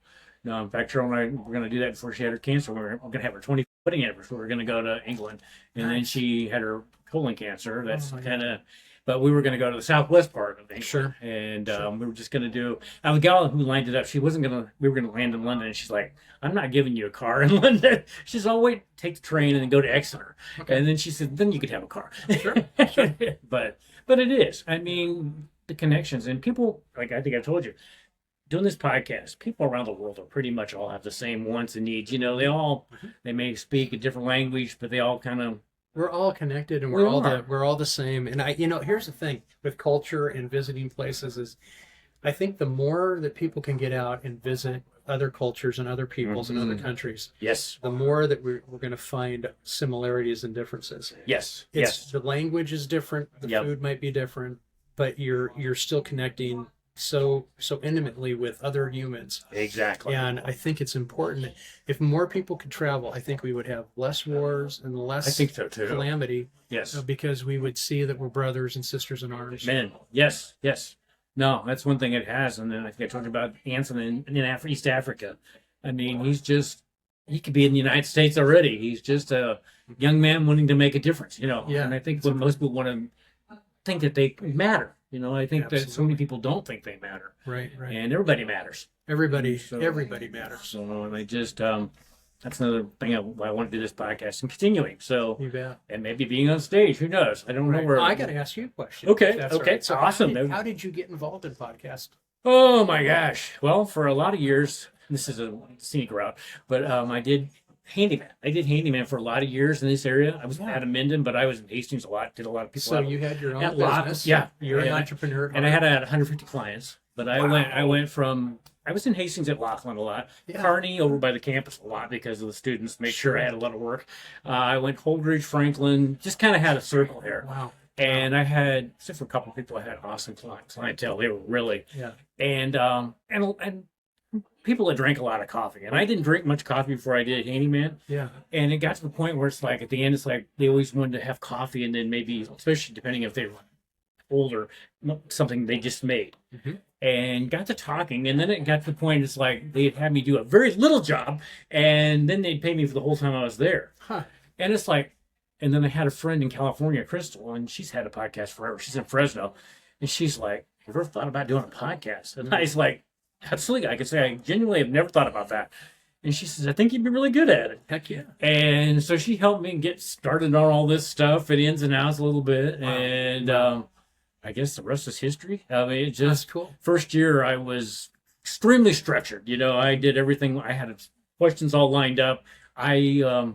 Speaker 1: no, in fact, Cheryl and I were going to do that before she had her cancer. We're going to have her 20th wedding anniversary. We're going to go to England, and then she had her colon cancer. That's but we were going to go to the southwest part of England.
Speaker 2: Sure.
Speaker 1: And we were just going to do. And the gal who lined it up, she wasn't going to. We were going to land in London, and she's like, "I'm not giving you a car in London." She says, "Oh, wait, take the train and then go to Exeter." Okay. And then she said, "Then you could have a car."
Speaker 2: Sure. Sure.
Speaker 1: But it is. I mean, the connections and people. Like I think I told you, doing this podcast, people around the world are pretty much all have the same wants and needs. You know, they may speak a different language, but they all kind of.
Speaker 2: We're all connected, and we're all the same. And here's the thing with culture and visiting places is, I think the more that people can get out and visit other cultures and other peoples and other countries,
Speaker 1: yes,
Speaker 2: the more that we're going to find similarities and differences.
Speaker 1: Yes,
Speaker 2: The language is different, the food might be different, but you're still connecting so intimately with other humans.
Speaker 1: Exactly.
Speaker 2: And I think it's important. If more people could travel, I think we would have less wars and less
Speaker 1: I think so too.
Speaker 2: calamity.
Speaker 1: Yes.
Speaker 2: Because we would see that we're brothers and sisters in arms.
Speaker 1: Man, yes. No, that's one thing it has. And then I think I told you about Anson in East Africa. I mean, he could be in the United States already. He's just a young man wanting to make a difference, Yeah. And I think when most people want to think that they matter. I think that so many people don't think they matter.
Speaker 2: Right.
Speaker 1: And everybody matters.
Speaker 2: Everybody matters.
Speaker 1: So, and I just, that's another thing I want to do this podcast and continuing. So,
Speaker 2: you bet.
Speaker 1: And maybe being on stage, who knows? I don't know where.
Speaker 2: I got to ask you a question.
Speaker 1: Okay.
Speaker 2: Right. So
Speaker 1: awesome.
Speaker 2: How did you get involved in podcast?
Speaker 1: Oh my gosh. Well, for a lot of years, this is a scenic route, but I did handyman. I did handyman for a lot of years in this area. I was out of Minden, but I was in Hastings a lot. Did a lot of people.
Speaker 2: So you had your own business.
Speaker 1: Yeah,
Speaker 2: you're an entrepreneur.
Speaker 1: And I had 150 clients. But I went from. I was in Hastings at Laughlin a lot. Yeah. Kearney over by the campus a lot because of the students. Make sure I had a lot of work. I went Holdridge, Franklin. Just kind of had a circle there.
Speaker 2: Wow.
Speaker 1: And I had, except for a couple of people, I had awesome clientele. They were really.
Speaker 2: Yeah.
Speaker 1: And people that drank a lot of coffee, and I didn't drink much coffee before I did handyman.
Speaker 2: Yeah.
Speaker 1: And it got to the point where it's like at the end, it's like they always wanted to have coffee, and then maybe, especially depending if they were older, something they just made. Mm-hmm. And got to talking, and then it got to the point it's like they'd have me do a very little job, and then they'd pay me for the whole time I was there.
Speaker 2: Huh. And
Speaker 1: it's like, and then I had a friend in California, Crystal, and she's had a podcast forever. She's in Fresno, and she's like, "Have you ever thought about doing a podcast?" And I was like, "Absolutely, I could say I genuinely have never thought about that." And she says, "I think you'd be really good at it."
Speaker 2: Heck yeah.
Speaker 1: And so she helped me get started on all this stuff, and ins and outs a little bit, wow. And I guess the rest is history. I mean, it just
Speaker 2: that's cool.
Speaker 1: First year I was extremely structured. I did everything. I had questions all lined up. I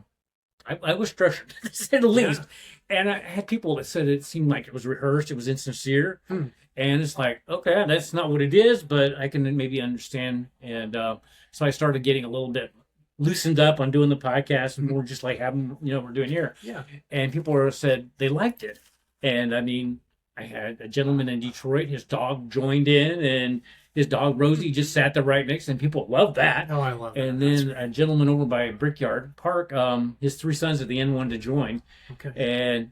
Speaker 1: was structured to say the least. And I had people that said it seemed like it was rehearsed. It was insincere. And it's like, okay, that's not what it is, but I can maybe understand. And so I started getting a little bit loosened up on doing the podcast and more just like having, we're doing here.
Speaker 2: Yeah.
Speaker 1: And people said they liked it. And I mean, I had a gentleman in Detroit, his dog joined in, and his dog Rosie just sat there right next, and people loved that.
Speaker 2: Oh, I love that.
Speaker 1: And then a gentleman over by Brickyard Park, his 3 sons at the end wanted to join.
Speaker 2: Okay.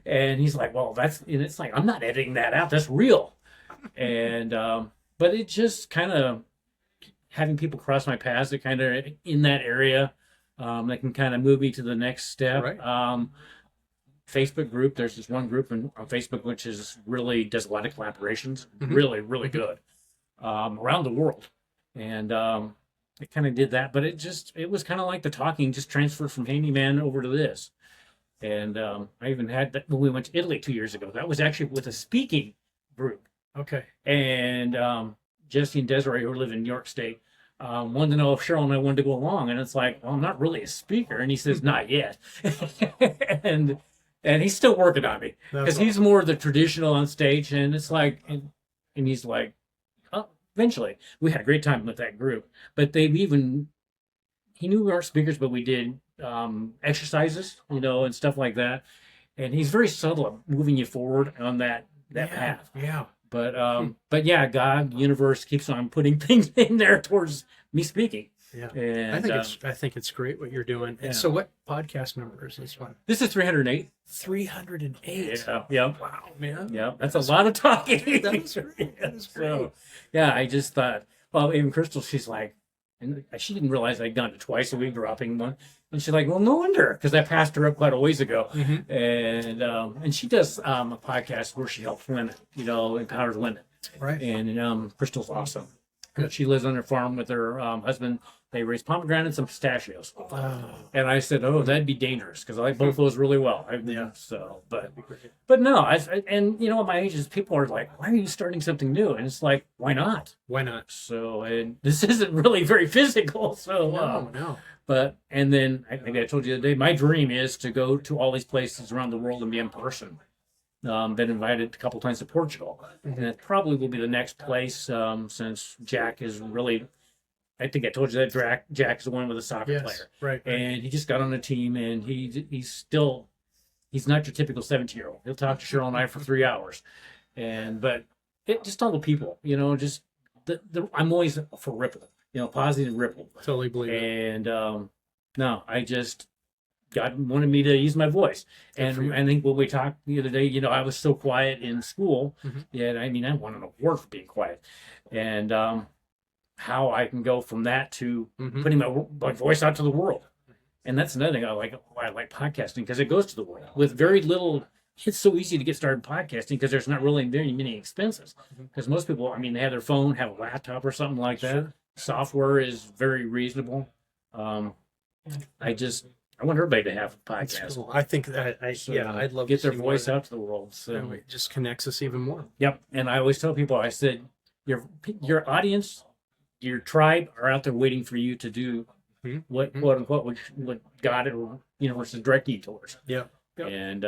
Speaker 1: And he's like, well, it's like, I'm not editing that out. That's real. And, but it just kind of having people cross my paths that kind of in that area, that can kind of move me to the next step.
Speaker 2: Right.
Speaker 1: Facebook group. There's this one group on Facebook which is really does a lot of collaborations, really, really good around the world, and it kind of did that. But it was kind of like the talking just transferred from handyman over to this, and I even had that when we went to Italy 2 years ago. That was actually with a speaking group.
Speaker 2: Okay.
Speaker 1: And Jesse and Desiree, who live in New York State, wanted to know if Cheryl and I wanted to go along, and it's like, well, I'm not really a speaker, and he says not yet, And he's still working on me because he's more the traditional on stage, and it's like, and he's like, oh, eventually we had a great time with that group. But he knew we weren't speakers, but we did exercises, and stuff like that. And he's very subtle at moving you forward on that path.
Speaker 2: Yeah.
Speaker 1: But yeah, God, the universe keeps on putting things in there towards me speaking.
Speaker 2: Yeah,
Speaker 1: and,
Speaker 2: I think it's great what you're doing. And so, what podcast number is this one?
Speaker 1: This is 308.
Speaker 2: 308.
Speaker 1: Yeah.
Speaker 2: Wow, man.
Speaker 1: Yeah, that's a lot of talking.
Speaker 2: That's great. That is great.
Speaker 1: So, yeah, I just thought. Well, even Crystal, she's like, and she didn't realize I'd gone to twice a week dropping one. And she's like, well, no wonder, because I passed her up quite a ways ago. And she does a podcast where she helps women, empowers women.
Speaker 2: Right.
Speaker 1: And Crystal's awesome.
Speaker 2: Good.
Speaker 1: She lives on her farm with her husband. They raise pomegranates and pistachios. And I said, oh, that'd be dangerous because I like both those really well. So, but no, and at my age, people are like, why are you starting something new? And it's like, why not?
Speaker 2: Why not?
Speaker 1: So, and this isn't really very physical. So,
Speaker 2: no.
Speaker 1: But, and then I think I told you the other day, my dream is to go to all these places around the world and be in person. Been invited a couple times to Portugal, and it probably will be the next place since Jack is really. I think I told you that Jack is the one with a soccer player,
Speaker 2: right?
Speaker 1: And he just got on a team, and he's not your typical 17-year-old. He'll talk to Cheryl and I for 3 hours, but just all the people, just I'm always for ripple, positive ripple.
Speaker 2: Totally believe it.
Speaker 1: And no, I just. God wanted me to use my voice. And I think when we talked the other day, I was so quiet in school. I won an award for being quiet. And how I can go from that to putting my voice out to the world. And that's another thing why I like podcasting, because it goes to the world with very little. It's so easy to get started podcasting because there's not really very many expenses. Because most people, they have their phone, have a laptop or something like that. Sure. Software is very reasonable. I want everybody to have a podcast.
Speaker 2: Cool. I think that I'd love
Speaker 1: get
Speaker 2: to
Speaker 1: their voice out to the world. So
Speaker 2: it just connects us even more.
Speaker 1: Yep. And I always tell people, I said, your audience, your tribe are out there waiting for you to do what God was directing you towards.
Speaker 2: Yeah.
Speaker 1: Yep. And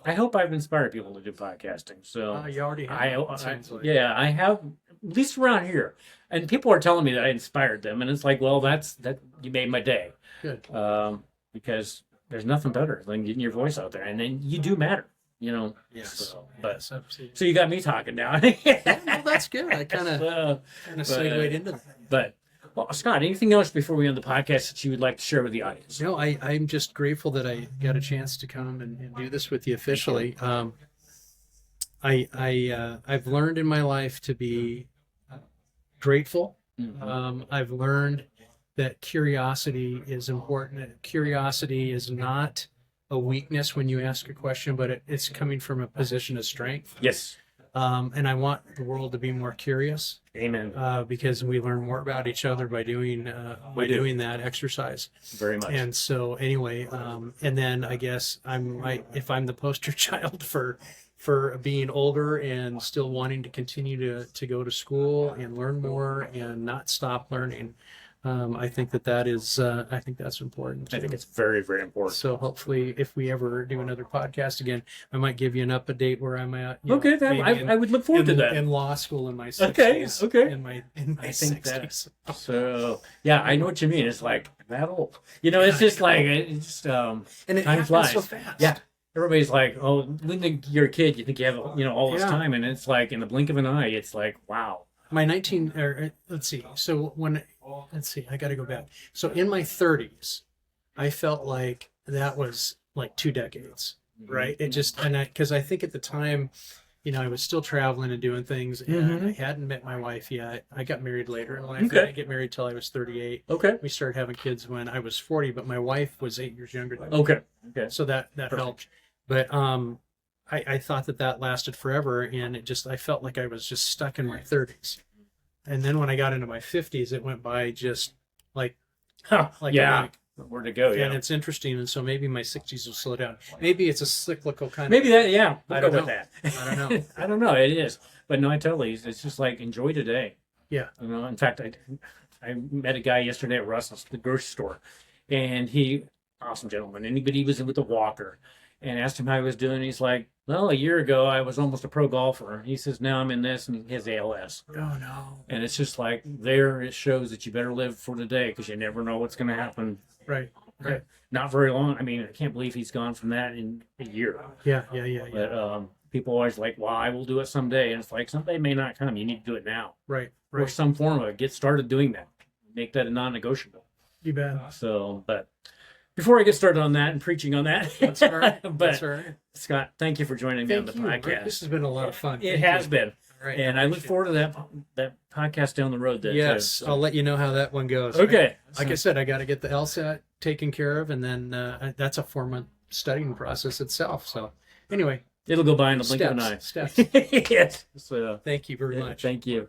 Speaker 1: I hope I've inspired people to do podcasting. So
Speaker 2: you already have.
Speaker 1: I have, at least around here. And people are telling me that I inspired them, and it's like, well, that you made my day.
Speaker 2: Good.
Speaker 1: Because there's nothing better than getting your voice out there, and then you do matter,
Speaker 2: Yes.
Speaker 1: So you got me talking now.
Speaker 2: Well, that's good. I kind of segued into that.
Speaker 1: But Scott, anything else before we end the podcast that you would like to share with the audience?
Speaker 2: No, I'm just grateful that I got a chance to come and do this with you officially. I've learned in my life to be grateful. I've learned that curiosity is important. Curiosity is not a weakness when you ask a question, but it's coming from a position of strength.
Speaker 1: Yes.
Speaker 2: And I want the world to be more curious.
Speaker 1: Amen.
Speaker 2: Because we learn more about each other by doing doing that exercise.
Speaker 1: Very much.
Speaker 2: And so anyway, and then I guess if I'm the poster child for being older and still wanting to continue to go to school and learn more and not stop learning. I think that is. I think that's important too.
Speaker 1: I think it's very, very important.
Speaker 2: So hopefully, if we ever do another podcast again, I might give you an update where I'm at.
Speaker 1: Okay, I would look forward to that.
Speaker 2: In law school in my 60s.
Speaker 1: Okay.
Speaker 2: In my
Speaker 1: I think
Speaker 2: 60s.
Speaker 1: So yeah, I know what you mean. It's like that old. It's just like and
Speaker 2: it
Speaker 1: time flies
Speaker 2: so fast.
Speaker 1: Yeah. Everybody's like, oh, when you're a kid, you think you have all this time, and it's like in the blink of an eye, it's like wow.
Speaker 2: My let's see. So I got to go back. So in my 30s, I felt like that was like 2 decades, right? It just, because I think at the time, I was still traveling and doing things, and I hadn't met my wife yet. I got married later in life. I didn't get married till I was 38.
Speaker 1: Okay.
Speaker 2: We started having kids when I was 40, but my wife was 8 years younger than me.
Speaker 1: Okay.
Speaker 2: So that helped. But I thought that lasted forever, and I felt like I was just stuck in my 30s. And then when I got into my 50s, it went by just like a week.
Speaker 1: Where to go? Yeah,
Speaker 2: and it's interesting, and so maybe my 60s will slow down. Maybe it's a cyclical kind.
Speaker 1: Maybe that. Yeah,
Speaker 2: I don't know.
Speaker 1: I don't know. I don't know. It is, but no, I totally. It's just like enjoy today.
Speaker 2: Yeah.
Speaker 1: In fact, I met a guy yesterday at Russell's, the grocery store, and awesome gentleman, and he was with a walker. And asked him how he was doing. He's like, well, a year ago, I was almost a pro golfer. He says, now I'm in this, and he has ALS.
Speaker 2: Oh, no.
Speaker 1: And it's just like, it shows that you better live for today because you never know what's going to happen.
Speaker 2: Right.
Speaker 1: Not very long. I can't believe he's gone from that in a year.
Speaker 2: Yeah.
Speaker 1: But people always like, well, I will do it someday. And it's like, someday may not come. You need to do it now.
Speaker 2: Right.
Speaker 1: Or some form of it. Get started doing that. Make that a non-negotiable.
Speaker 2: You bet.
Speaker 1: So, but... Before I get started on that and preaching on that,
Speaker 2: that's all right. That's all right.
Speaker 1: Scott, thank you for joining me on the podcast.
Speaker 2: Rick. This has been a lot of fun.
Speaker 1: It has been.
Speaker 2: Right.
Speaker 1: And I look forward to that podcast down the road. Then,
Speaker 2: yes,
Speaker 1: too.
Speaker 2: I'll let you know how that one goes.
Speaker 1: Okay.
Speaker 2: Like I said, I got to get the LSAT taken care of, and then that's a 4-month studying process itself. So anyway,
Speaker 1: it'll go by in the blink of an eye.
Speaker 2: Steps.
Speaker 1: Yes. So,
Speaker 2: Thank you very much.
Speaker 1: Thank you.